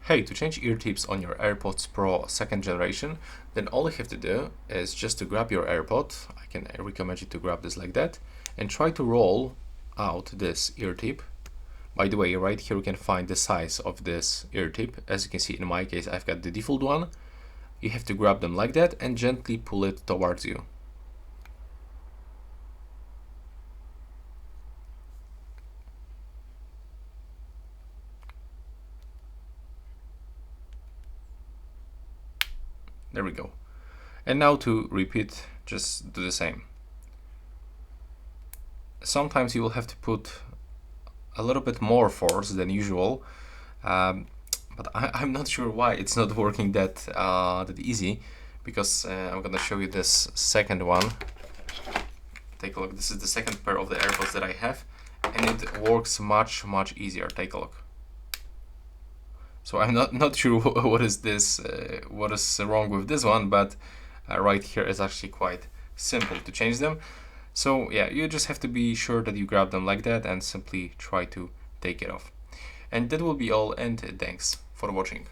Hey, to change ear tips on your AirPods Pro 2nd generation, then all you have to do is just to grab your AirPod. I can recommend you to grab this like that and try to roll out this ear tip. By the way, right here you can find the size of this ear tip. As you can see, in my case, I've got the default one. You have to grab them like that and gently pull it towards you. There we go. And now to repeat, just do the same. Sometimes you will have to put a little bit more force than usual, but I'm not sure why it's not working that easy, because I'm gonna show you this second one. Take a look. This is the second pair of the AirPods that I have, and it works much easier. Take a look. So I'm not sure what is this, what is wrong with this one, but right here is actually quite simple to change them. So yeah, you just have to be sure that you grab them like that and simply try to take it off. And that will be all, and thanks for watching.